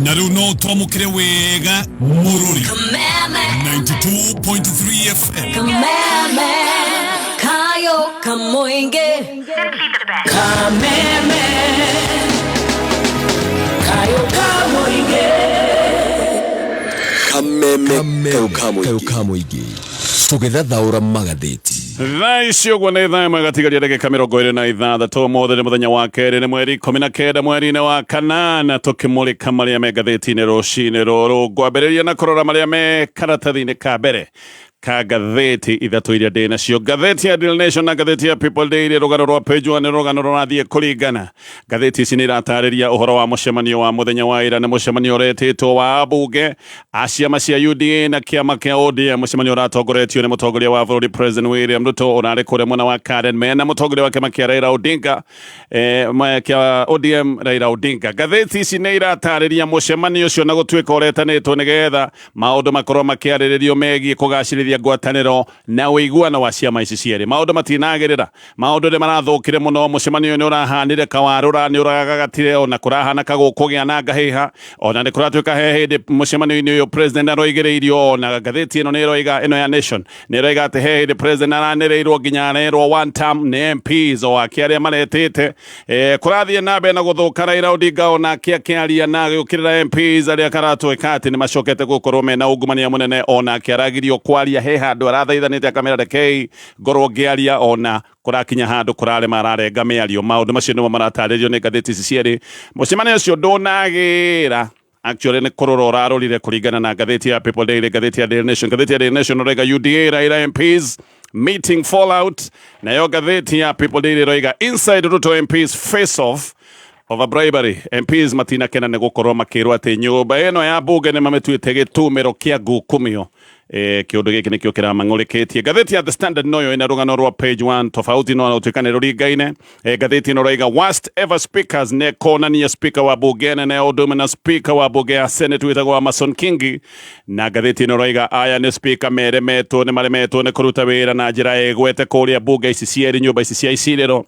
Naruno Tomukre Wega Mururi 92.3 FM Kameme Kayo Kamoinge Kameme Kayo Kamoinge Kameme Kamoinge Together Daura Magadeti Thaisio gwa nä thaa magatigaria ndagika mĩrongo ĩrĩ na ithathatũ ũmũthĩ nĩ mũthenya wa kerĩ nĩ mweri 19 mweri-inĩ wa kanana tũkĩmũrĩka marĩa me ngathĩti-inĩ rũcinĩ rũrũ ngwambĩrĩria na kũrora marĩa me karatathi-inĩ ka mbere ka ngathĩti ithatũ iria ndĩ nacio ngathĩti ya Daily Nation na ngathĩti ya People Daily rũgano rwa page 1 rũgano rũrathiĩ kũringana ngathĩti ici nĩ iratarĩria ũhoro wa mũcemanio wa mũthenya wa ira nĩ mũcemanio ũretĩtwo wa ambunge a ciama cia UDA na kĩama kĩa ODM mũcemanio ũratongoretio nĩ mũtongoria wa bũrũri President William Ruto ũrarĩ kũrĩa mwena wa Karen mena mũtongoria wa kĩama kĩa Raila Odinga kĩa ODM Raila Odinga ngathĩti ici nĩ iratarĩria mũcemanio ũcio na gũtuĩka ũretanĩtwo nĩgetha maũndũ makorwo makĩarĩrĩrio megiĩ kũgacĩrithia ngwatanĩro na ũiguano wa ciama ici cierĩ maũndũ matinagĩrĩra maũndũ nĩ marathũkire mũno mũcemanio nĩ ũrahanire kawarũra nĩ ũragagatire ona kũrahana kagũkũgĩa na ngahĩha ona nĩ kũratuĩka he hĩndĩ mũcemanio-inĩ ũyũ president aroigĩrĩirio ona ngathĩti ĩno nĩ ĩroiga ĩno ya Nation nĩ ĩroiga atĩ he hĩndĩ president aranĩrĩirwo nginya arerwo one term nĩ MPs o ake arĩa maretĩte kũrathiĩ na mbere na gũthũka Raila Odinga ona akĩaria na gũkĩrĩra MPs arĩa karatũĩka atĩ nĩ macokete gũkorwo mena ungumania mũnene ona akĩaragirio kwaria he handũ arathaithanĩte akamera rekei ngorwo ngĩaria ona kũrakinya handũ kũrare mararenga mĩario maũndũ macio nĩmo maratarĩrio nĩ ngathĩti ici cierĩ mũcemanio ũcio ndũnagĩra actually nĩ kũrora ũrarorire kũringana na ngathĩti ya People Daily ngathĩti ya Daily Nation ngathĩti ya Daily Nation ũraiga UDA Raila MPs meeting fallout nayo ngathĩti ya People Daily ũraiga inside Ruto MPs face off over bribery MPs matinakena nĩ gũkorwo makĩrwo atĩ nyũmba ĩno ya mbunge nĩ mamĩtuĩte gĩtumĩro kĩa ngukumio kĩũndũ gĩkĩ nĩkĩo kĩramang'ũrĩkĩtie ngathĩti ya The Standard noyo ĩna rũgano rwa page 1 tofauti no ũtuĩka nĩ rũringaine ngathĩti ĩno roiga worst ever speakers nĩ konania speaker wa bunge nene ũndũmwe na speaker wa bunge ya Senate wĩtagwo Amason Kingi na ngathĩti ĩno roiga aya nĩ speaker meremetwo nĩ maremetwo nĩ kũruta wĩra na njĩra ĩgwete kũrĩa bunge ici cierĩ nyũmba ici cia icirĩro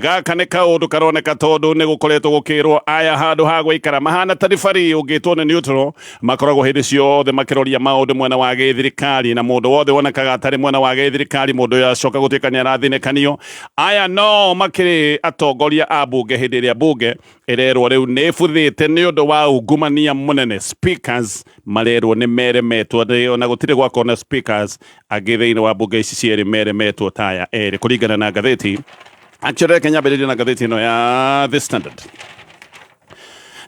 gaka nĩ kaũndũ karoneka tondũ nĩ gũkoretwo gũkĩrwo aya handũ ha gũikara mahana ta ribari ũngĩtwo nĩ neutral makoragwo hĩndĩ ciothe makĩroria maũndũ mwena wa gĩthirikari na mũndũ wothe wonekaga atarĩ mwena wa gĩthirikari mũndũ ũyũ acoka gũtuĩka nĩ arathinĩkanio aya no makĩrĩ atongoria a bunge hĩndĩ ĩrĩa bunge ĩrerwo rĩu nĩ ĩbuthĩte nĩ ũndũ wa ungumania mũnene speakers marerwo nĩ meremetwo ona gũtirĩ gwakorwo na speakers angĩ thĩinĩ wa bunge ici cierĩ meremetwo ta aya erĩ kũringana na ngathĩti actually kenyambĩrĩria na ngathĩti ĩno ya The Standard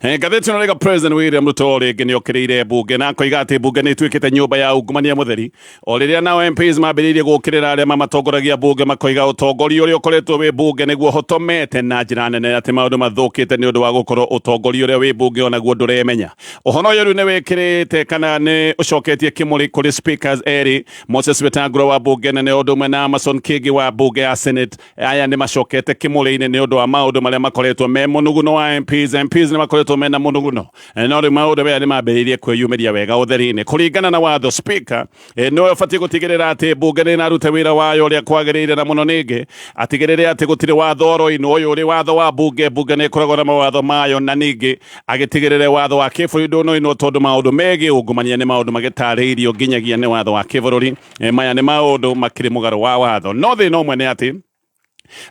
ngathĩti ĩno rĩga President William Ruto rĩngĩ nĩ okĩrĩire bunge na akoiga atĩ bunge nĩ ĩtuĩkĩte nyũmba ya ungumania mũtheri o rĩrĩa nao MPs mambĩrĩirie gũkĩrĩra arĩa mamatongoragia bunge makoiga ũtongoria ũrĩa ũkoretwo wĩ bunge nĩguo hotomete na njĩra nene atĩ maũndũ mathũkĩte nĩ ũndũ wa gũkorwo ũtongoria ũrĩa wĩ bunge onaguo ndũremenya ũhoro ũyũ rĩu nĩ wĩkĩrĩte kana nĩ ũcoketie kĩmũrĩ kũrĩ speakers erĩ Moses Wetangula wa bunge nene ũndũ ũmwe na Amason Kingi wa bunge ya Senate aya nĩ macokete kĩmũrĩ-inĩ nĩ ũndũ wa maũndũ marĩa makoretwo me mũnuguno wa MPs nĩ makoretwo mena mũnuguno no rĩu maũndũ maya nĩ mambĩrĩirie kwĩyumĩria wega ũtheri-inĩ kũringana na watho speaker nĩwe ũbatiĩ gũtigĩrĩra atĩ bunge nĩ ĩnaruta wĩra wayo ũrĩa kwagĩrĩire na mũno ningĩ atigĩrĩre atĩ gũtirĩ watho oro-inĩ ũyũ ũrĩ watho wa bunge nĩ ĩkoragwo na mawatho mayo na ningĩ agĩtigĩrĩre watho wa kĩbũrũri ndũnoinwo tondũ maũndũ megiĩ ungumania nĩ maũndũ magĩtarĩirio nginyagia nĩ watho wa kĩbũrũri maya nĩ maũndũ makĩrĩ mũgarũ wa watho no thĩna ũmwe nĩ atĩ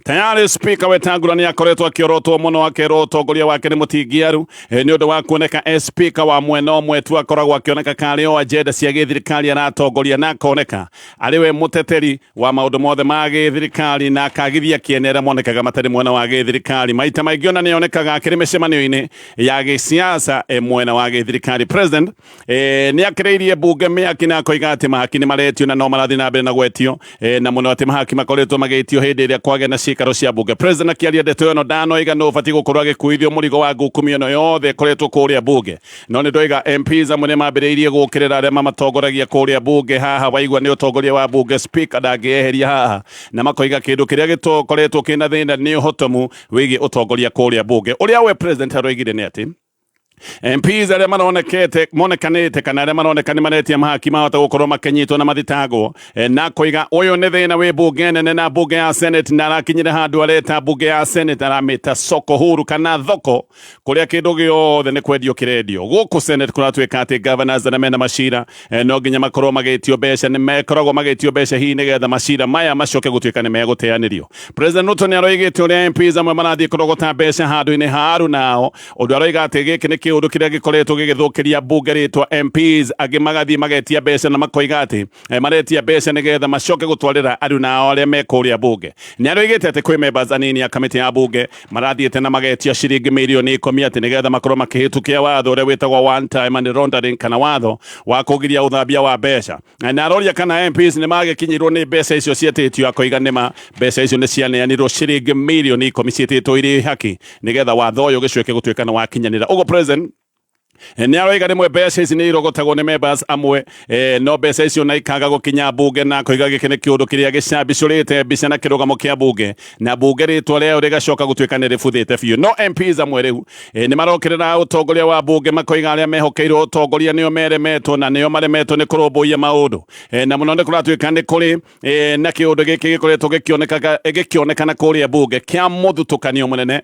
tayari speaker Wetangula nĩ akoretwo akĩorotwo mũno akerwo ũtongoria wake nĩ mũtingiaru nĩ ũndũ wa kuoneka speaker wa mwena ũmwe tu akoragwo akĩoneka karĩ o agenda cia gĩthirikari aratongoria na akoneka arĩ we mũteteri wa maũndũ mothe ma gĩthirikari na akagithia kĩenera monekaga matarĩ mwena wa gĩthirikari maita maingĩ ona nĩ onekaga akĩrĩ mĩcemanio-inĩ ya gĩsiasa mwena wa gĩthirikari president nĩ akĩrĩirie bunge mĩaki na akoiga atĩ mahaki nĩ maretio na no marathiĩ na mbere na gwetio na mũno atĩ mahaki makoretwo magĩtio hĩndĩ ĩrĩa kwagĩa na ciikaro cia bunge president akĩaria ndeto ĩno ndanoiga no ũbatiĩ gũkorwo agĩkuithio mũrigo wa ngukumio ĩno yothe ĩkoretwo kũrĩa bunge no nĩ ndoiga MPs amwe nĩ mambĩrĩirie gũkĩrĩra arĩa mamatongoragia kũrĩa bunge haha waigua nĩ ũtongoria wa bunge speaker ndangĩeheria haha na makoiga kĩndũ kĩrĩa gĩtokoretwo kĩna thĩna nĩ ũhotomu wĩgiĩ ũtongoria kũrĩa bunge ũrĩa we president aroigire nĩ atĩ MPs aria monekanite kana aria maronekana maretia mahaki mahota gukorwo makenyitwo na mathitago na koiga uyu ni thina wi bunge nene na bunge ya Senate na arakinyire handu areta bunge ya Senate aramita soko huru kana thoko kuria kindu giothe ni kwendio kirendio guku Senate kuratwika ati governors na mena mashira no nginya makorwo magitio mbeca ni mekoragwo magitio mbeca hi nigetha mashira maya macoke gutwika ni meguteanirio. President Ruto ni aroigite uria MPs amwe marathie kurogota mbeca handu-ini haru nao undu aroiga ati giki ni kiundu kiria gikoretwo gigithukiria bunge ritwa MPs agi magathie magetia mbeca na makoiga ati maretia mbeca nigetha macoke gutwarira aru nao aria mekuria bunge. Ni aroigite ati kwi members anini ya kamiti ya bunge marathiete na magetia ciringi milioni 10 ati nigetha makorwo makihitukia watho uria witagwo one time money laundering kana watho wa kugiria uthambia wa mbeca. Na aroria kana MPs ni magikinyirwo ni mbeca icio cietitio akoiga nima mbeca icio ni cianeanirwo ciringi milioni 10 cietitwo iri haki nigetha watho uyu gicweke gutwika na wakinyanira. Ugo president ni aroiga rimwe mbeca ici ni irogotagwo ni members amwe no mbeca icio na ikaga gukinya bunge na koiga giki ni kiundu kiria gicambicurite mbica na kirugamo kia bunge na bunge ritwa rĩao rigacoka gutwika ni ributhite biũ. No MPs amwe riu ni marokirira utongoria wa bunge makoiga aria mehokeirwo utongoria nio meremetwo na nio maremetwo ni kurumbuia maundu na muno ni kuratwika ni kuri na kiundu giki gikoretwo gikionekana kuria bunge kia muthutukanio munene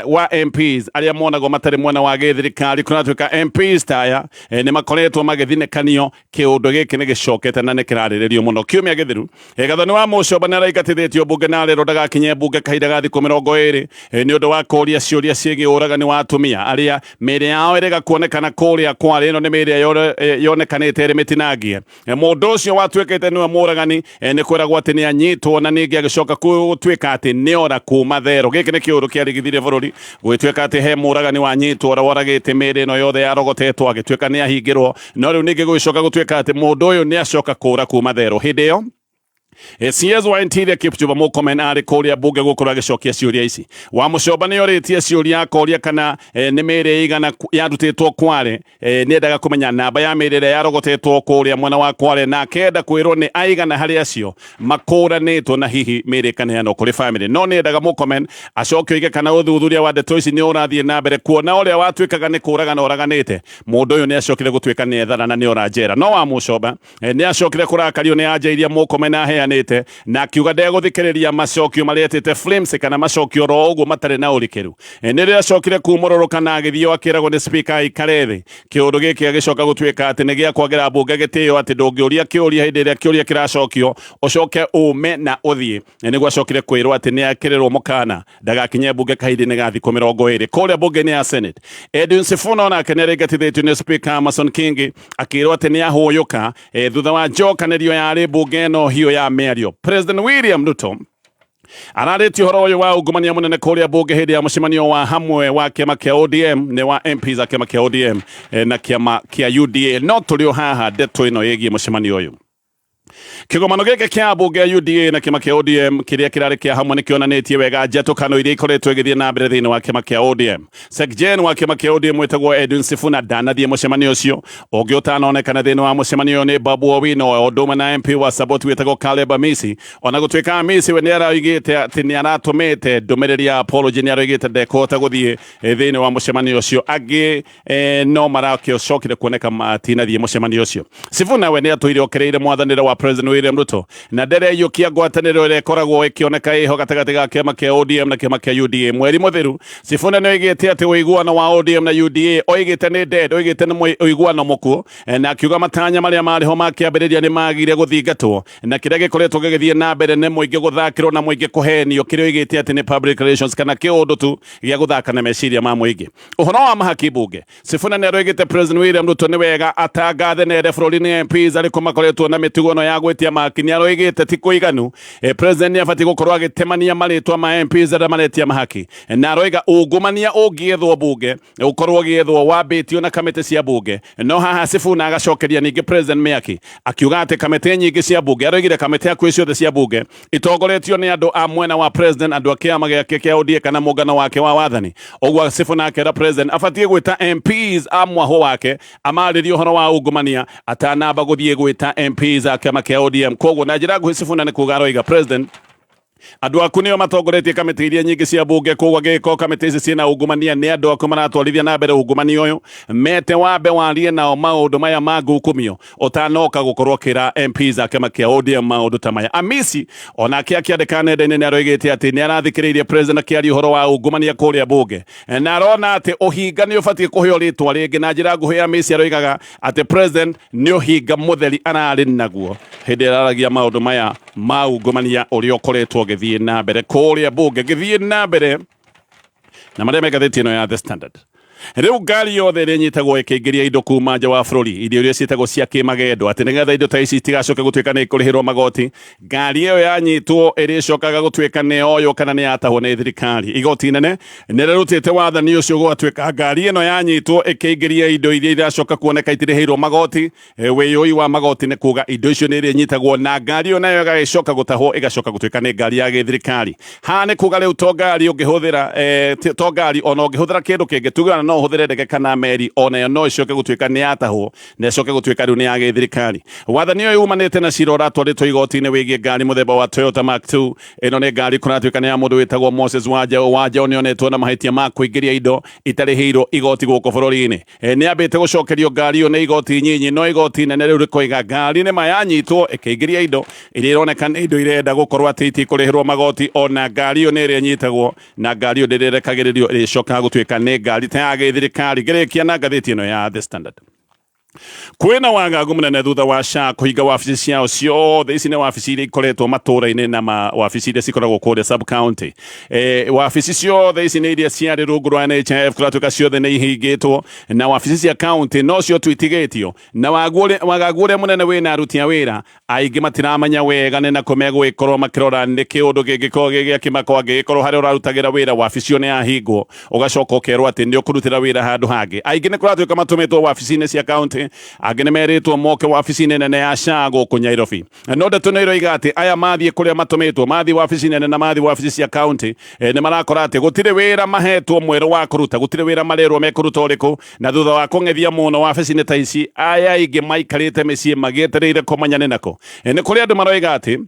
wa MPs aria monagwo matari mwena wa githirikari kunatwika MPs taya ni makoretwo magithinekanio kiundu giki ni gicokete na ni kirariririo muno kiumia githiru gathoni wa mucoba ni araigatithitio bunge na rero ndagakinye bunge kahinda ga thiku 20 ni undu wa kuria ciuria ciegi uragani wa atumia aria mĩĩrĩ yao ĩrĩga kuonekana kuria kwari ino ni mĩĩrĩ yonekanite ĩrĩ mĩtinangie. Mũndũ ũcio watwĩkĩte niwe mũragani ni kwĩragwo atĩ ni anyitwo na ningĩ agicoka gũtwĩka atĩ ni ora kuma thero. Gĩkĩ nĩ kiũndũ kĩarigithirie bũrũri gwĩtwĩka atĩ he mũragani wanyitwo ũrĩa woragĩte mĩĩrĩ ĩno yothe yarogotetwo agĩtwĩka nĩ ahingĩrwo no rĩu ningĩ gũgĩcoka gũtwĩka atĩ mũndũ ũyũ nĩ acoka kũra kuma thero. Hĩndĩ ĩyo CS wa Interior Kipchumba Murkomen ari kuria bunge gukura gicokia ciuria ici wa mucoba ni oritie ciuria akoria kana ni mĩĩrĩ igana yarutitwo Kware ni endaga kumenya namba ya mĩĩrĩ ĩrĩa yarogotetwo kuria mwena wa Kware na kenda kwirwo ni aigana hari acio makuranitwo na hihi mĩĩrĩ kaneano kuri family. No ni endaga Murkomen acoke oige kana uthuthuria wa ndeto ici ni urathie na mbere kuona uria watwikaga ni kuragana oraganite mundu uyu ni acokire gutwika ni ethana na ni oranjera. No wa mucoba ni acokire kurakario ni anjairia Murkomen aheanite na kiuga ndegũthikĩrĩria macokio maretete flames kana macokio ro ũguo matarĩ na ũrikeru. Nĩ rĩrĩa acokire kumũrũrũka na agĩthiĩ akĩragwo nĩ speaker aikare thĩ. Kĩũndũ gĩkĩ agĩcoka gũtuĩka atĩ nĩ gĩa kwagĩra mbunge gĩtĩo atĩ ndũngĩũria kĩũria hĩndĩ ĩrĩa kĩũria kĩracokio ũcoke ũme na ũthiĩ. Nĩguo acokire kwĩrwo atĩ nĩ akĩrĩrwo mũkana ndagakinye mbunge kahinda-inĩ ga thikũ 20 kũrĩa mbunge-inĩ ya Senate. Edwin Sifuna onake nĩ arĩngatithĩtio nĩ speaker Amason Kingi akĩrwo atĩ nĩ ahũyũka thutha wa njokanĩrio yarĩ mbunge ĩno hiũ ya mĩario. President William Ruto ararĩtie ũhoro ũyũ wa ungumania mũnene kũrĩa bunge hĩndĩ ya mũcemanio wa hamwe wa kĩama kĩa ODM nĩ wa MPs a kĩama kĩa ODM na kĩama kĩa UDA. No tũrĩ o haha ndeto ĩno ĩgiĩ mũcemanio ũyũ. Kigomano gĩkĩ kĩa bunge ya UDA na kĩama kĩa ODM kĩrĩa kĩrarĩ kĩa hamwe nĩ kĩonanĩtie wega njatũkano iria ikoretwo igĩthiĩ na mbere thĩinĩ wa kĩama kĩa ODM. Sekjen wa kĩama kĩa ODM wĩtagwo Edwin Sifuna ndanathiĩ mũcemanio ũcio. Ũngĩ ũtanonekana thĩinĩ wa mũcemanio nĩ Babu Owino o ũndũmwe na MP wa Saboti wĩtagwo Caleb Amisi. Ona gũtuĩka Amisi we nĩ araugĩte atĩ nĩ aratũmĩte ndũmĩrĩri ya apology nĩ araugĩte ndekũhota gũthiĩ thĩinĩ wa mũcemanio ũcio. Angĩ no marakĩcokire kuoneka matinathiĩ mũcemanio ũcio. Sifuna we nĩ atũire okereire mwathanĩre wa President William Ruto na ndereyũkia ngwatanĩro ĩrĩa ĩkoragwo ĩkĩoneka ĩho gatagatĩ ga kĩama kĩa ODM na kĩama kĩa UDA. Mweri mũthiru Sifuna nĩ oigĩte atĩ ũiguano wa ODM na UDA oigĩte nĩ dead, oigĩte nĩ ũiguano mũkuũ na akiuga matanya marĩa marĩho makĩambĩrĩria nĩ magire gũthingatwo na kĩrĩa gĩkoretwo gĩgĩthiĩ na mbere nĩ mũingĩ gũthakĩrwo na mũingĩ kũhenio kĩrĩa oigĩte atĩ nĩ public relations kana kĩũndũ tu gĩa gũthaka na meciria ma mũingĩ. Ũhoro wa mahaki bunge Sifuna nĩ aroigĩte President William Ruto nĩ wega atangathe nere bũrũri-inĩ MPs arĩkũ makoretwo na mĩtugo ya gwĩtia mahaki. Nĩ aroigĩte ti kũiganu president nĩ abatiĩ gũkorwo agĩtemania marĩtwa ma MPs arĩa maretia mahaki. Na aroiga ungumania ũngĩethwo bunge ũkorwo ũgĩethwo wambĩtio na kamĩtĩ cia bunge. No haha Sifuna agacokeria ningĩ President Mĩaki akiuga atĩ kamĩtĩ nyingĩ cia bunge aroigire kamĩtĩ hakuhĩ ciothe cia bunge itongoretio nĩ andũ a mwena wa president andũ a kĩama gĩake kĩa ODA kana mũngano wake wa wathani. Ũguo Sifuna akĩra president abatiĩ gwĩta MPs a mwahũ wake amarĩrie ũhoro wa ungumania atanamba gũthiĩ gwĩta MPs a kĩama kĩa ODM. Koguo na njĩra nguhĩ Sifuna nĩ kuga aroiga president Andu aku nio matongoretie kamiti iria nyingi cia bunge kugwa giko kamiti ici ciina ungumania ni andu aku maratwarithia na mbere ungumania uyu mete wambe warie nao maundu maya ma ngukumio utanoka gukorwo kira MPs ake makia ODM maundu ta maya. Amisi onake akiandika nenda-ini ni aroigite ati ni arathikiriirie president akiaria uhoro wa ungumania kuria bunge na arona ati uhinga ni ubatie kuheo ritwa ringi na njira nguhia. Amisi aroigaga ati president ni uhinga mutheri arari naguo hindi araragia maundu maya ma ungumania uria ukoretwo githie na mbere kuria bunge githie na mbere na maria megatheti ino ya The Standard. Riu ngari yothe iri nyitagwo ikiingiria indo kuma nja wa bururi irio iria ciitagwo cia kimagendo ati nigetha indo ta ici itigacoke gutuika ni kurihirwo magoti. Ngari iyo yanyitwo iricokaga gutuika ni oyo kana ni yatahwo ni thirikari. Igoti nene nirarutite wathani ucio gwatuika ngari ino yanyitwo ikiingiria indo iria iracoka kuoneka itirihirwo magoti. Wiyoi wa magoti ni kuga indo icio ni iri nyitagwo na ngari iyo nayo igacoka gutahwo igacoka gutuika ni ngari ya githirikari. Ha ni kuga riu to ngari ungihuthira to ngari ona ungihuthira kindu kingi tuga no huthire ndege kana meri ona no icoke gutuika ni yatahwo na icoke gutuika riu ni ya githirikari. Wathani uyu umanite na cira uratwaritwo igoti-ini wigie ngari muthemba wa Toyota Mark 2. Ino ni ngari kuratuika ni ya mundu witagwo Moses Wanja nionetwo na mahitia ma kuingiria indo itarihirwo igoti guku bururi-ini. Ni ambite gucokerio ngari iyo ni igoti nyinyi no igoti nene riu rikoiga ngari ni mayanyitwo ikiingiria indo iria ironeka ni indo irenda gukorwo ati itikurihirwo magoti ona ngari iyo ni iri nyitagwo na ngari iyo ndirekagiririo iricoka gutuika ni ngari ta thirikari. Ngirikia na ngatheti ino ya The Standard. Kwina wagagu munene thutha wa SHA kuhinga wabici ciao ciothe. Ici ni wabici iria ikoretwo matura-ini na wabici iria cikoragwo kuria sub county. Wabici ciothe ici ni iria ciari rungu rwa NHIF kuratuika ciothe ni ihingitwo na wabici cia county no cio twitigitio na wagagu uria munene wina aruti a wira aingi matiramanya wega ni na kumegwo ikorwo makirora ni kiundu gingikorwo gigia kimako angikorwo hari urarutagira wira wabici ni yahingwo ugacoka ukerwo ati ni ukurutira wira handu hangi. Aingi ni kuratuika matumitwo wabici-ini cia county angĩ nĩ meritwo moke wabici-inĩ nene ya SHA gũkũ Nyairobi. No ndeto nĩ iroiga atĩ aya mathiĩ kũrĩa matũmĩtwo mathiĩ wabici nene na mathiĩ wabici cia county nĩ marakora atĩ gũtirĩ wĩra mahetwo mwerũ wa kũruta, gũtirĩ wĩra marerwo mekũruta ũrĩkũ, na thutha wa kũng'ethia mũno wabici-inĩ ta ici aya aingĩ maikarĩte mĩciĩ magĩetereire kũmanyane nako. Nĩ kũrĩ andũ maroiga atĩ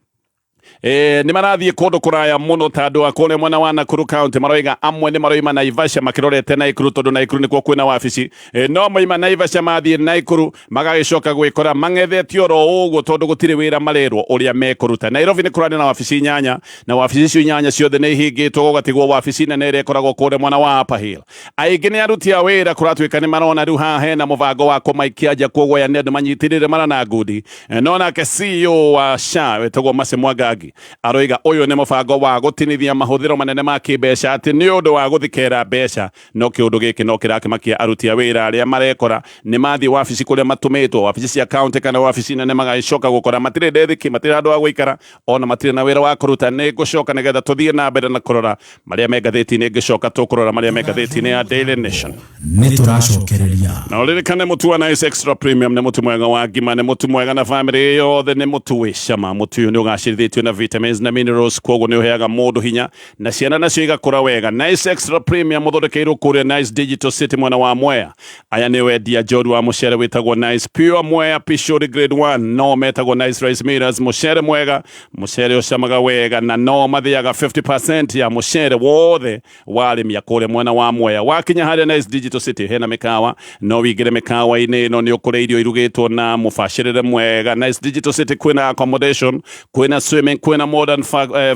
ni marathie kundu kuraya muno tandu akone mwana wa Nakuru county maroiga amwe ni maroima Naivasha makirorete Naikuru tondu Naikuru nikuo kwina wabici no moima Naivasha mathie Naikuru magagicoka gwikora mang'ethetio ro uguo tondu gutire wira marerwo uria mekuruta. Nairobi ni kurani na wabici nyanya na wabici icio nyanya ciothe ni ihingitwo gugatigwo wabici nene ire koragwo kure mwana wa Upper Hill. Aingi ni aruti a wira kuratuika ni marona riu haha hena mubango wa kumaikia nja kuogwo ya ndu manyitirire marana ngudi no nake CEO wa SHA wetagwo Mase Mwangangi aroiga uyu ni mubango wa gutinithia mahuthiro manene ma kimbeca ati ni undu wa guthikera mbeca no kiundu giki no kirakimakia aruti a wira aria marekora ni mathi wabici kuria matumitwo wabici cia county kana wabici nene magacoka gukora matire ndethiki matire andu a guikara ona matire na wira wa kuruta. Ni gucoka nigetha tuthie na mbere na kurora maria megatheti-ini ngicoka tukurora maria megatheti-ini ya Daily Nation ni turacokereria na uririkane mutu wa Nice Extra Premium ni mutu mwega wa ngima ni mutu mwega na family yothe ni mutu wi cama mutu uyu ni ugacirithitio na vitamins na minerals koguo ni uheaga mundu hinya na ciana nacio igakura wega. Nice Extra Premium muthondekeirwo kuria Nice Digital City mwana wa Mwea. Aya ni wendia joru wa mucere witagwo Nice Pure Mwea Pishori Grade 1 no metagwo Nice Rice Millers mucere mwega mucere ucamaga wega na no mathiaga 50% ya mucere wothe warimi kuria mwana wa Mwea. Wakinya haria Nice Digital City hena mikawa no wigire mikawa-ini no ni ukure irio irugitwo na mubacirire mwega. Nice Digital City kwina accommodation kwina swimming kwina modern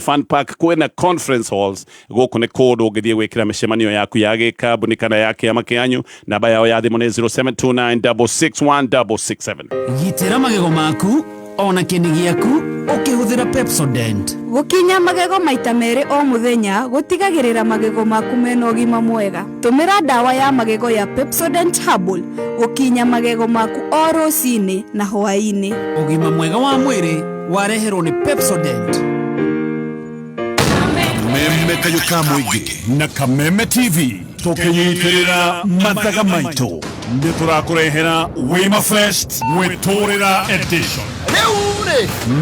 fun park kwina conference halls guku ni kundu ungithie gwikira micemanio yaku ya gikambuni kana ya kiama kianyu. Namba yao ya thimu ni 0729661667. Gitira magego maku ona kini giaku ukihuthira Pepsodent. Gukinya magego maita meri o muthenya gutigagirira magego maku mena ugima mwega. Tumira dawa ya magego ya Pepsodent Herbal gukinya magego maku o rucini na hwaini. Ugima mwega wa mwiri wareherwo ni Pepsodent. Kameme kayuka muigi na Kameme TV tukinyikirira mathaga maitu ndi turakurehera Wima Fest Wetorera Edition.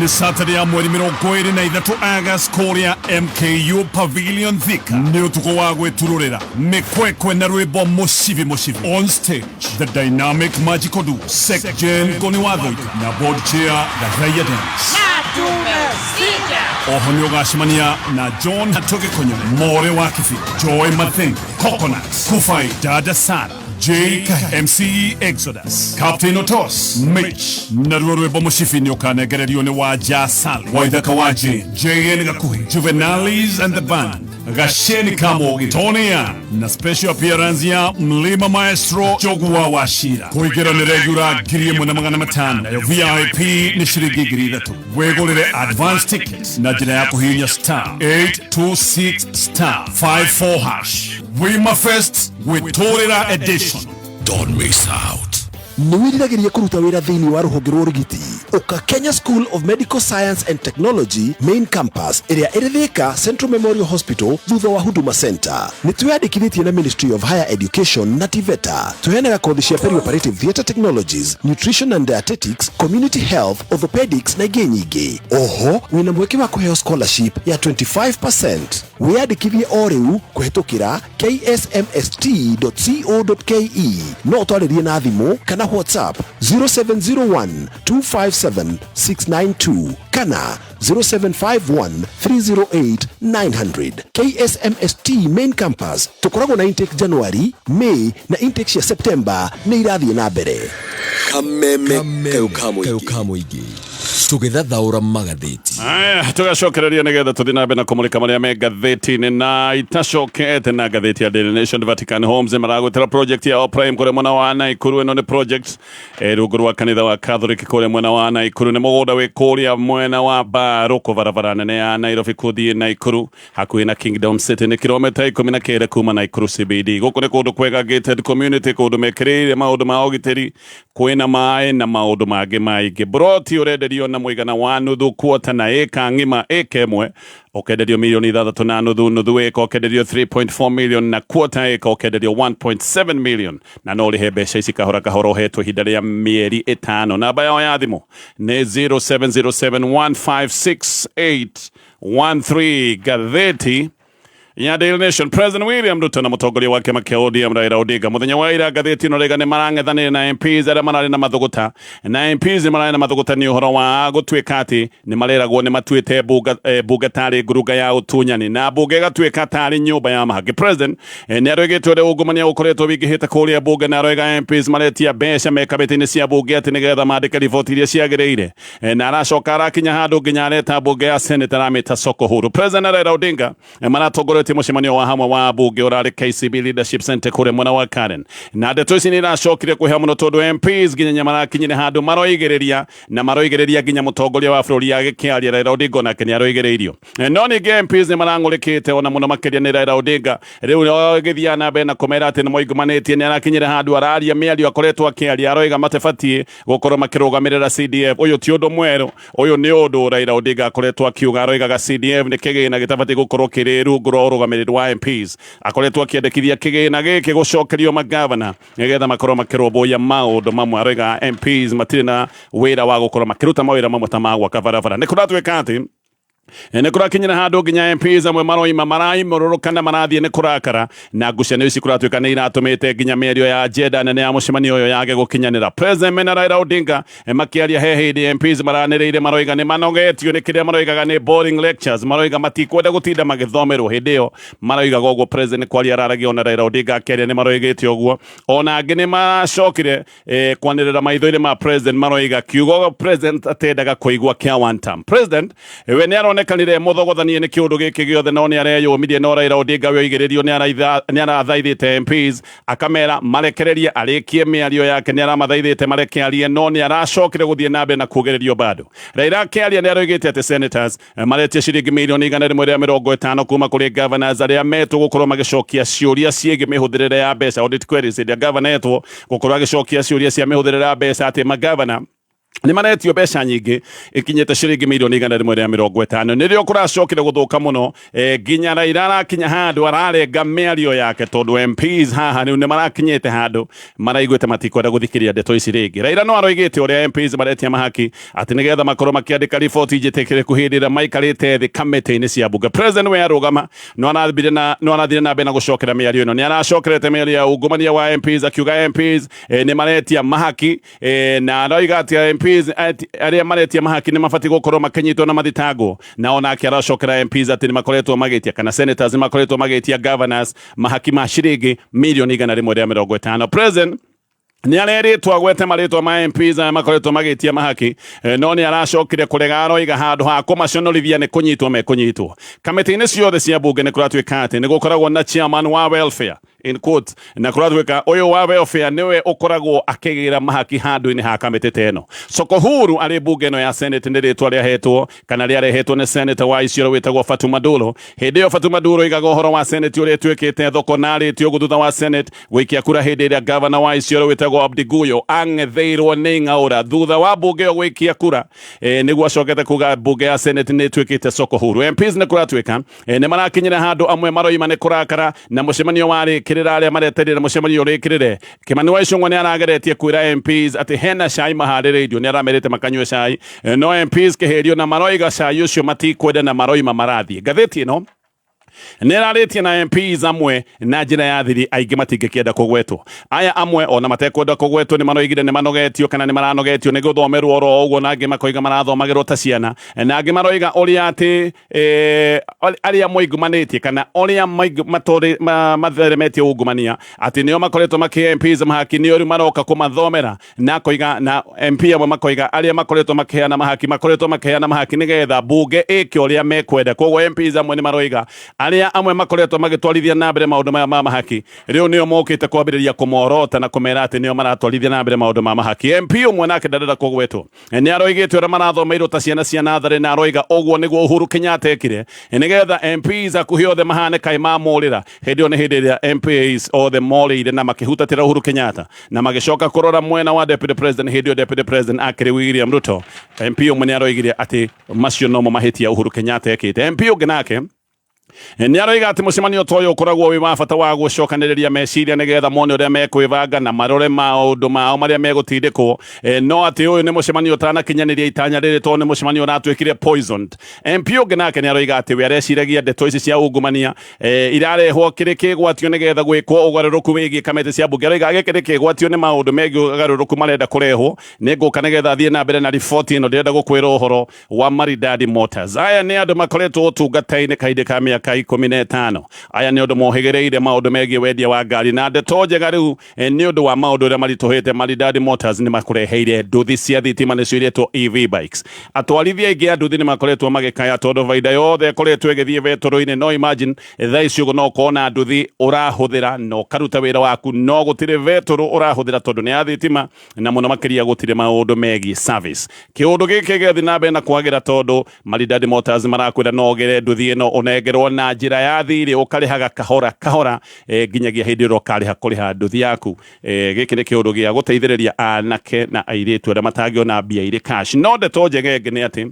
Ni Saturday ya mweri 23 August kuria MKU Pavilion Thika ni utuko wa gwetururira mikwekwe na rwimbo mushivi on stage. The dynamic magical duo Sekjen Goni Wathoika na board chair the Raila Dance. oho nĩ ũgacemania na John Hatoge Konyo, More wa Kibi, Joy Mathen, Coconut, Kufai, Dada Sara, Jake, MCE Exodus, Captain Otos, Mitch, Narurwe Bomushifi nĩũkanegererio nĩ wa Jasal, Waithaka wa Jane, JN Gakuhi, Juvenalis and the Band, Gasheni Kamogi, Tony Young, na special appearance ya Mlima Maestro Jogua Washira. Kuigera ni regular giri muna magana matano, na VIP ni shiringi giri thatu. Wegolere advance tickets na jina yako hinya star 826 star 54 hash. Wima Fest with Torera Edition. Don't miss out. Niwiriragiria kuruta wira thiini wa ruhonge rwa urigiti uka Kenya School of Medical Science and Technology main campus iria irithika Central Memorial Hospital thutha wa Huduma Center. Nitwiyandikithitie na Ministry of Higher Education na TVETA. Tuheanaga kothi cia perioperative theatre technologies, nutrition and dietetics, community health, orthopedics na ingĩ nyingĩ. Oho wina mweke wa kuheo scholarship ya 25%. Wiyandikithie o riu kuhitukira ksmst.co.ke. No utwaririe na thimu kana WhatsApp 0701 257 692 kana 0751 308 900. KSMST main campus tukoragwo na intake January, May na intake cia September ni irathie na mbere. Kameme kaukamuigi tugethathaura magatheti. Aya tugacokereria nigetha tuthi na mbere na kumulika maria me gatheti-inĩ na itacokete na gatheti ya Daily Nation. Vatican Homes maragwetera project ya Prime kure mwena wa Naikuru. Ino ni project rungu rwa kanitha wa Catholic kure mwena wa Naikuru. Ni mugunda wi kuria mwena wa Baruko barabara nene ya Nairobi kuthii Naikuru hakuhi na Kingdom City. Ni kilomita 19 kuma Naikuru CBD. Guku ni kundu kwega gated community, kundu mekireire maundu ma ugitiri, kwina maaĩ na maundu mangi maingi. Broti urenderio na muigana wa nuthu kwota na eka ngima eka imwe okenderio milioni 3 na nuthu eka okenderio 3.4 million na kwota eka okenderio 1.7 million na no rihe mbeca ici kahora hetwo ihinda ria mieri 5. Namba yao ya thimu ni 0707156813. Gatheti ya Daily Nation. President William Ruto na mutongoria wake kia ODM Raila Odinga muthenya wa ira gatheti no rega ni marang'ethanire na MPs aria marari na mathuguta na MPs ni marari na mathuguta ni uhoro wa gutwika ati ni mareragwo ni matuite bunge tari nguruga ya utunyani na bunge gatwika tari nyumba ya mahaki. President ni aroigite uri ungumania ukoretwo wingihite kuria bunge na aroiga MPs maretia mbeca mekabiti-ini cia bunge ati nigetha mandike riboti iria ciagiriire na aracoka arakinya handu nginya areta bunge ya Senate aramita soko huru. President Raila Odinga maratongoretie mucemanio wa hamwe wa bunge urari KCB Leadership Center kure mwena wa Karen na ndeto ici ni iracokire kuhea muno tondu MPs nginya marakinyire handu maroigereria nginya mutongoria wa bururi ya gikiaria Raila Odinga na Kenya aroigereirio no ni MPs ni marang'urikite ona muno makiria ni Raila Odinga riu githia na mbere na kumera ati ni moigumanetie ni arakinyire handu araria miario akoretwo akiaria aroiga matebatie gukorwo makirugamirira CDF. Uyu ti undu mweru, uyu ni undu Raila Odinga akoretwo akiuga aroigaga CDF ni kigina gitabatie gukorwo kiri rungu rwa urugamiriri wa MPs. Akoretwo akiendekithia kigina giki gucokerio magavana nigetha makorwo makiromboya maundu mamwe. Aroiga MPs matire na wira wa gukorwo makiruta mawira mamwe ta magwa kabarabara. Ni kuratwika ati ni kurakinyira handu nginya MPs amwe maroima maraimururukana marathie ni kurakara na ngucanio ici kuratwika ni iratumite nginya mĩario ya agenda nene ya mucemanio uyu yage gukinyanira. President mena Raila Odinga makiaria he hindi MPs maranireire maroiga ni manogetio ni kiria maroigaga ni boring lectures. Maroiga matikwenda gutinda magithomerwo hindi iyo maroiga gogo president kwaria araragia ona Raila Odinga akeria ni maroigite uguo ona angi ni macokire kwanirira maitho-ini ma president maroiga kiugo president atendaga kuigua kia one term. President we ni aronekanire muthogothanie ni kiundu giki giothe no ni areyumithie no Raila Odinga we oigererio ni arathaithite MPs akamera marekererie arikie miario yake ni aramathaithite marekearie no ni aracokire guthie na mbere na kugererio bado. Raila akiaria ni aroigite ati senators maretie ciringi milioni 150 kuma kuri governors aria metu gukorwo magicokia ciuria ciege mihũthĩrĩre ya mbeca. Audit queries iria governor etwo gukorwo agicokia ciuria cia mihũthĩrĩre ya mbeca ati magavana ni maretio mbeca nyingi ikinyete ciringi milioni 150. Nirio kuracokire guthuka muno nginya Raila arakinya handu ararenga miario yake tondu MPs haha ni marakinyete handu maraiguite matikwenda guthikiria ndeto ici ringi. Raila no aroigite uria MPs maretia mahaki ati nigetha makorwo makiandika riboti njitikire kuhindira maikarite thi kamiti-ini cia bunge. President we arugama no arathire na mbere na gucokera miario ino ni aracokerete miario ya ungumania wa MPs akiuga MPs ni maretia mahaki na aroiga ati MPs aria maretia mahaki ni mabati gukorwo makinyitwo na mathitango na ona akiaracokera MPs ati ni makoretwo magitia kana senators ni makoretwo magitia governors mahaki ma ciringi milioni 150. President ni areritwo gwete maritwa ma MPs makoretwo magitia mahaki no ni aracokire kurega aroiga handu ha kumaconorithia ni kunyitwo mekunyitwo kamiti-ini ciothe cia bunge ni kuratwika ati ni gukoragwo na chairman wa welfare in quote na kuratwika uyu wa welfare niwe ukoragwo akigira mahaki handu-ini ha kamiti teno Soko Huru ari bunge no ya Senate ni ritwa ria hetwo kana ria rehetwo ni Senator wa Isiolo witagwo Fatuma Dolo hindi yo Fatuma Dolo igaga uhoro wa Senate uri twikite thoko na ritio guthutha wa Senate wikia kura hindi ria governor wa Isiolo witagwo Abdi Guyo ang'etheirwo ni ng'aura thutha wa bunge gwikia kura niguo acokete kuga bunge ya Senate ni twikite Soko Huru MPs ni kuratwika ni marakinyira handu amwe maroima ni kurakara na mucemanio wari kirira aria mareterire mucemanio rikirire Kimani wa Icung'wa ni arageretie kwira MPs ati hena cai mahaririirio ni aramerete makanywe cai no MPs kiherio na maroiga cai ucio matikwenda na maroima marathie ngatheti ino neraritie na MPs amwe na njira ya thiri aingi matingikienda kugwetwo aya amwe ona matekwenda kugwetwo ni manoigire ni manogetio kana ni maranogetio ni guthomerwo oro uguo na angi makoiga marathomagirwo ta ciana na angi maroiga uria ati aria moigumanĩtie kana uria matheremetie ungumania ati nio makoretwo maki MPs mahaki nio riu maroka kumathomera na koiga na MP amwe makoiga aria makoretwo makiheana mahaki nigetha bunge ĩke uria mekwenda koguo MPs amwe ni maroiga aria amwe makoretwo magitwarithia na mbere maundu ma mahaki riu nio mokite kwambiriria kumorota na kumera ati nio maratwarithia na mbere maundu ma mahaki MP umwe nake ndarenda kugwetwo ni aroigite uria marathomeirwo ta ciana cia nathari na aroiga uguo niguo Uhuru Kenyatta ekire nigetha MPs akuhi othe mahane kai mamurira hindi ni hindi ria MPs othe morire na makihutatira Uhuru Kenyatta na magicoka kurora mwena wa deputy president hindi deputy president akire William Ruto MP umwe ni aroigire ati macio no mahitia Uhuru Kenyatta ekite MP ungi nake ni aroiga ati mucemanio toyo ukoragwo wi wa bata wa gucokaniriria meciria nigetha mone uria mekwibanga na marore maundu mao maria megutindikwo no ati uyu ni mucemanio utanakinyaniria itanya riri to ni mucemanio uratwikire poisoned MP ungi nake ni aroiga ati we areciragia ndeto ici cia ungumania irarehwo kiri kigwatio nigetha gwikwo ugaruruku wigie kamiti cia bunge aroiga gikiri kigwatio ni maundu megie ugaruruku marenda kurehwo ni nguka nigetha thie na mbere na report ino ndirenda gukwira uhoro wa Maridadi Motors aya ni andu makoretwo utungata-ini kainde ka miaka 15 aya ni undu mohigereire maundu megie wendia wa ngari na ndeto njega riu ni undu wa maundu uria marituhite Maridadi Motors ni makureheire nduthi cia thitima ni ciretwo EV bikes atwarithia ingi a nduthi ni makoretwo magikaya tondu vaida yothe koretwo igithie vetoro-ini no imagine thaa icio no kona nduthi urahuthira no karuta wira waku no gutire vetoro urahuthira tondu ni a thitima na muno makiria gutire maundu megie service kiundu giki gethi na mbere na kwagira tondu Maridadi Motors marakwira no gere nduthi ino unegerwo na njira ya thiri ukarihaga kahora nginyagia hindi ro kariha kuriha nduthi yaku giki ni kiundu gia guteithiriria anake na airitu aria matangiona mbia iri cash no ndeto njega ni ati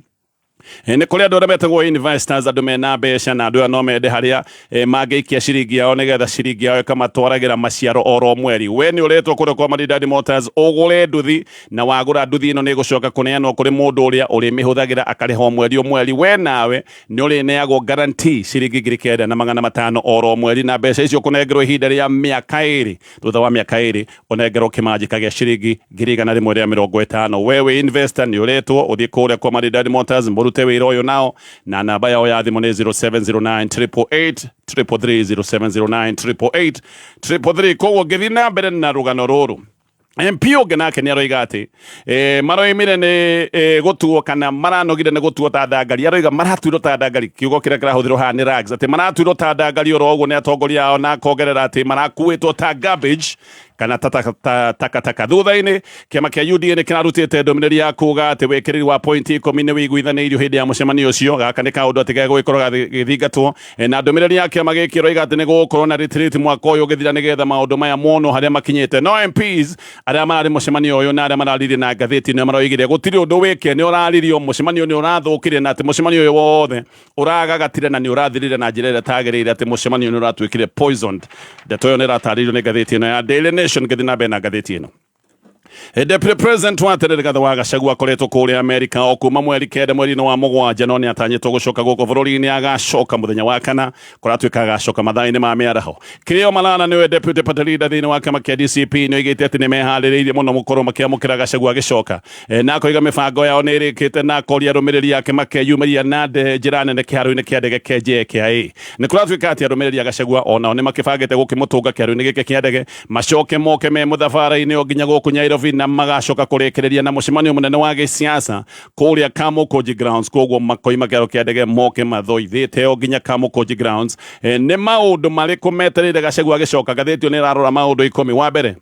ni kuri andu aria metagwo investors andu mena mbeca na andu no mende haria mangeikia ciringi yao nigetha ciringi yao ikamatwaragira maciaro oro mweri we ni uretwo kuri kwa Maridadi Motors ugure nduthi na wagura nduthi ino ni gucoka kuneanwo kuri mundu uria uri mihuthagira akariho mweri we nawe ni uri neagwo guarantee ciringi 9,500 oro mweri na mbeca icio kunengerwo ihinda ria miaka 2 thutha wa miaka 2 unengerwo kimanjika gia ciringi 150 wewe investor ni uretwo uthie kuri kwa Maridadi Motors urute wira uyu nao na namba yao ya thimu ni 0709 0709 koguo ngithi na mbere na rugano ruru MP ungi nake ni aroiga ati maroimire ni gutuo kana maranogire ni gutuo ta ndangari aroiga maratuirwo ta ndangari kiugo kiria kirahuthirwo ha ni rags ati maratuirwo ta ndangari oro uguo ni atongoria ao na kongerera ati marakuitwo ta garbage kana takataka thutha-ini kiama kia UDA ni kinarutite ndomineri ya kuga ati wekiriri wa point 10 ni wiguithaniirio hindi ya mucemanio ucio gaka ni kaundu ati gegwikorwo githingatwo na ndomineri ya kiama giki roiga ati ni gukorwo na retreat mwaka uyu githira nigetha maundu maya mono haria makinyite no MPs aria marari mucemanio uyu na aria mararirie na ngatheti ni maroigire gutiri undu wike ni uraririo mucemanio ni urathukire na ati mucemanio uyu wothe uragagatire na ni urathirire na njira iria tagirire ati mucemanio ni uratwikire poisoned ndeto yo ni rataririo ni ngatheti ino ya Daily Nation githina bena ngatheti ino Deputy President wa Terere Gathawa Gachagua akoretwo kuria Amerika o kuma mweri kenda mweri-inĩ wa mũgwanja no nĩ atanyĩtwo gũcoka gũkũ bũrũri-inĩ agacoka mũthenya wa kana kũratuĩka agacoka mathaa-inĩ ma mĩaraho. Kĩrĩo Malala nĩwe Deputy Party Leader thĩinĩ wa kĩama kĩa DCP nĩ oigĩte atĩ nĩ meharĩrĩirie mũno gũkorwo makĩamũkĩra Gachagua agĩcoka na akoiga mĩbango yao nĩ ĩrĩkĩte na akoria arũmĩrĩri ake makeyumĩria na njĩra nene kĩharo-inĩ kĩa ndege kĩa JKIA. Nĩ kũratuĩka atĩ arũmĩrĩri a Gachagua onao nĩ makĩbangĩte gũkĩmũtũnga kĩharo-inĩ gĩkĩ kĩa ndege macoke moke me mũthabara-inĩ o nginya gũkũ Nairobi na magacoka kũrekereria na mũcemanio mũnene wa gĩsiasa kũrĩa Kamukunji grounds koguo makoima kĩharo kĩa ndege moke mathoithĩte o nginya Kamukunji grounds. Nĩ maũndũ marĩkũ metereire Gachagua agĩcoka? Ngathĩti nĩ ĩrarora maũndũ 10. Wa mbere,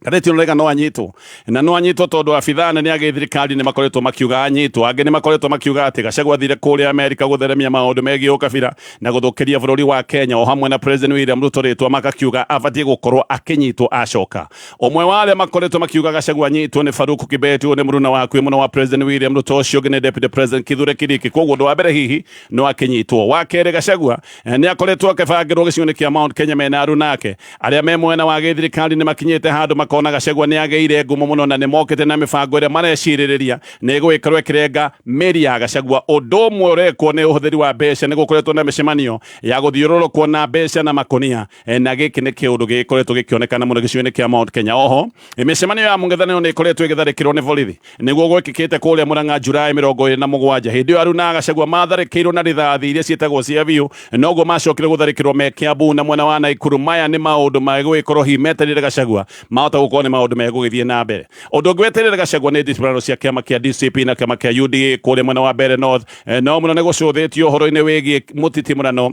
ngathĩti ĩno rega no anyitwo na no anyitwo tondũ abithaa nene a gĩthirikari nĩ makoretwo makiuga anyitwo, angĩ nĩ makoretwo makiuga atĩ Gachagua athire kũrĩa Amerika gũtheremia maũndũ megiĩ ũkabira na gũthũkĩria bũrũri wa Kenya o hamwe na President William Ruto rĩtwa makakiuga abatiĩ gũkorwo akĩnyitwo acoka. Ũmwe wa arĩa makoretwo makiuga Gachagua anyitwo nĩ Farouk Kibet, nĩ mũruna wakuĩ mũno wa President William Ruto, ũcio ũngĩ nĩ Deputy President Kithure Kindiki, koguo ũndũ wa mbere hihi no akĩnyitwo. Wa kerĩ, Gachagua nĩ akoretwo akĩbangĩrwo gĩcigo-inĩ kĩa Mount Kenya mena aruna ake arĩa me mwena wa gĩthirikari nĩ makinyĩte handũ makona Gachagua nĩ agĩire ngumo mũno na nĩ mokĩte na mĩbango ĩrĩa marecirĩrĩria nĩ ĩgũgĩkorwo ĩkĩrenga mĩri ya Gachagua. Ũndũ ũmwe ũrekwo nĩ ũhũthĩri wa mbeca, nĩ gũkoretwo na mĩcemanio ya gũthiũrũrũkwo na mbeca na makonia na gĩkĩ nĩ kĩũndũ gĩkoretwo gĩkĩonekana mũno gĩcigo-inĩ kĩa Mount Kenya. Oho mĩcemanio ya mũng'ethanĩro nĩ ĩkoretwo ĩgĩtharĩkĩrwo nĩ borithi nĩguo gwĩkĩkĩte kũrĩa Mũrang'a Julai 27. Hĩndĩ ĩyo aruna a Gachagua matharĩkĩirwo na rithathi iria ciĩtagwo cia biũ, noguo macokire gũtharĩkĩrwo me Kiambu na mwena wa Naikuru. Maya nĩ maũndũ megũgĩkorwo hihi metereire Gachagua mahota gũkorwo nĩ maũndũ megũgĩthiĩ na mbere. Ũndũ ũngĩ wetereire Gachagua nĩ ndicibũrano cia kĩama kĩa DCP na kĩama kĩa UDA kũrĩa mwena wa Mbeere North. No mũno nĩ gũcũthĩtio ũhoro-inĩ wĩgiĩ mũtitimũrano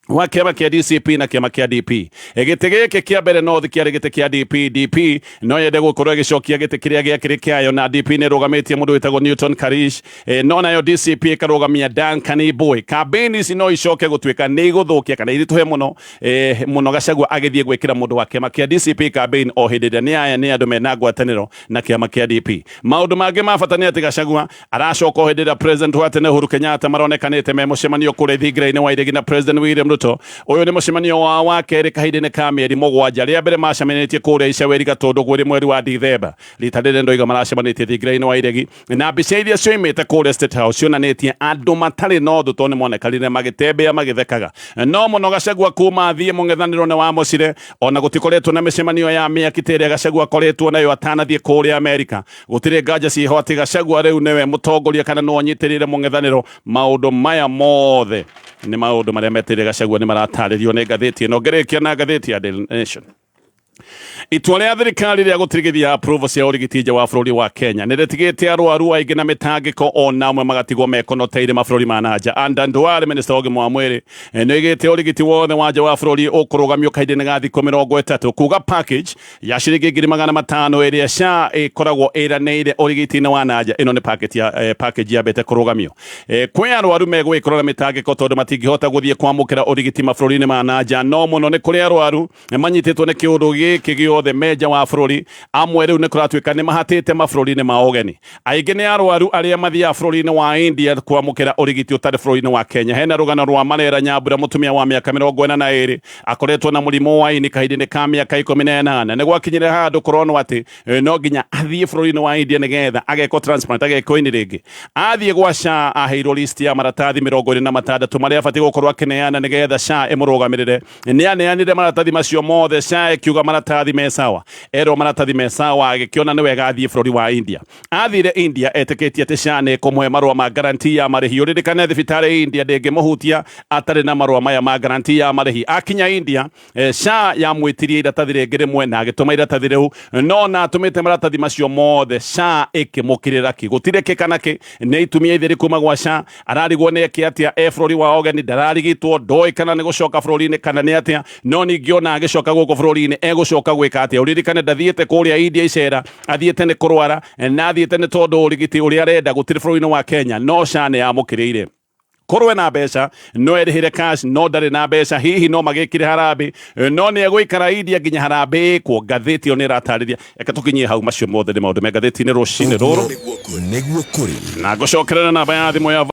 wa kĩama kĩa DCP na kĩama kĩa DP. Gĩtĩ gĩkĩ kĩa Mbeere North kĩarĩ gĩtĩ kĩa DP no yende gũkorwo ĩgĩcokia gĩtĩ kĩrĩa gĩakĩrĩ kĩayo, na DP nĩ ĩrũgamĩtie mũndũ wĩtagwo Newton Karish, no nayo DCP ĩkarũgamia Duncan Boy. Kambĩni ici no icoke gũtuĩka nĩ igũthũkia kana iritũhe mũno Gachagua agĩthiĩ gwĩkĩra mũndũ wa kĩama kĩa DCP kambĩni o hĩndĩ ĩrĩa nĩ andũ mena ngwatanĩro na kĩama kĩa DP. Maũndũ mangĩ ma bata nĩ atĩ Gachagua aracoka o hĩndĩ ĩrĩa President wa tene Uhuru Kenyatta maronekanĩte me mũcemanio kũrĩa Thingĩra-inĩ wa Iregi na President William Ruto. Ũyũ nĩ mũcemanio wa kerĩ kahinda-inĩ ka mĩeri mũgwanja. Rĩa mbere macemanĩtie kũrĩa Icaweri Gatũndũ gwĩrĩ mweri wa Dithemba. Rita rĩrĩ ndoiga maracemanĩtie Thingĩra-inĩ wa Iregi, na mbica iria cioimĩte kũrĩa State House cionanĩtie andũ matarĩ na ũndũ tondũ nĩ monekanire magĩtembea magĩthekaga. No mũno Gachagua kuma athiĩ mũng'ethanĩro nĩ wamũcire, ona gũtikoretwo na mĩcemanio ya mĩaki ta ĩrĩa Gachagua akoretwo nayo atanathiĩ kũrĩa Amerika. Gũtirĩ nganja ciĩho atĩ Gachagua rĩu nĩwe mũtongoria kana no anyitĩrĩire mũng'ethanĩro. Maũndũ maya mothe nĩ maũndũ marĩa metereire Gachagua nĩ maratarĩrio nĩ ngathĩti ĩno. Ngĩrĩkia na ngathĩti ya Daily Nation. Itua rĩa thirikari rĩa gũtirigithia approval cia ũrigiti nja wa bũrũri wa Kenya nĩ rĩtigĩte arwaru aingĩ na mĩtangĩko ona amwe magatigwo mekonoteire mabũrũri ma nanja. Adan Duale, minister wa ũgima wa mwĩrĩ, nĩ oigĩte ũrigiti wothe wa nja wa bũrũri ũkũrũgamio kahinda-inĩ ga thikũ 30, kuga package ya ciringi 500,000 ĩrĩa SHA ĩkoragwo ĩranĩire ũrigiti-inĩ wa nanja. Ĩno nĩ package yambĩte kũrũgamio. Kwĩ arwaru megwĩkorwo na mĩtangĩko tondũ matingĩhota gũthiĩ kwamũkĩra ũrigiti mabũrũri-inĩ ma nanja, no mũno nĩ kũrĩ arwaru manyitĩtwo nĩ kĩũndũ gĩkĩ gĩothe menja wa bũrũri. Amwe rĩu nĩ kũratuĩka nĩ mahatĩte mabũrũri-inĩ ma ũgeni. Aingĩ nĩ arwaru arĩa mathiaga bũrũri-inĩ wa India kwamũkĩra ũrigiti ũtarĩ bũrũri-inĩ wa Kenya. Hena rũgano rwa Marera Nyambura, mũtumia wa mĩaka 42, akoretwo na mũrimũ wa ini kahinda-inĩ ka mĩaka 18. Nĩ gwakinyire handũ kũronwo atĩ no nginya athiĩ bũrũri-inĩ wa India nĩgetha agekwo transplant, agekwo ini rĩngĩ. Athiĩ gwa SHA aheirwo list ya maratathi 26 marĩa abatiĩ gũkorwo akĩneana nĩgetha SHA ĩmũrũgamĩrĩre. Nĩ aneanire maratathi macio mothe, SHA ĩkiuga maratathi me sawa. Erwo maratathi me sawa, agĩkĩona nĩ wega athiĩ bũrũri wa India. Athire India etĩkĩtie atĩ SHA nĩ ĩkũmũhe marũa ma guarantee ya marĩhi. Ũririkane thibitarĩ India ndĩngĩmũhutia atarĩ na marũa maya ma guarantee ya marĩhi. Akinya India, SHA yamwĩtirie iratathi rĩngĩ rĩmwe na agĩtũma iratathi rĩu, no na atũmĩte maratathi macio mothe SHA ĩkĩmũkĩrĩra ki. Gũtirĩ kĩ kana kĩ, nĩ itumia ithĩrĩ kuma gwa SHA. Ararigwo nĩ eke atĩa bũrũri wa ũgeni, ndararigitwo, ndoĩ kana nĩ gũcoka bũrũri-inĩ kana nĩ atĩa, no ningĩ ona agĩcoka gũkũ bũrũri-inĩ egũcoka gwĩka atĩa. Ũririkane ndathiĩte kũrĩa India icera, athiĩte nĩ kũrwara na athiĩte nĩ tondũ ũrigiti ũrĩa arenda gũtirĩ bũrũri-inĩ wa Kenya, no SHA nĩ yamũkĩrĩire. Korwe na mbeca no erĩhĩre cash, no ndarĩ na mbeca, hihi no magĩkire harambĩ, no nĩ egũikara India nginya harambĩ ĩkwo. Ngathĩti ĩyo nĩ ĩratarĩria. Reke tũkinyie hau, macio mothe nĩ maũndũ me ngathĩti-inĩ rũcinĩ rũrũ, nĩguo kũrĩ na ngũcokerera namba ya thimũ ya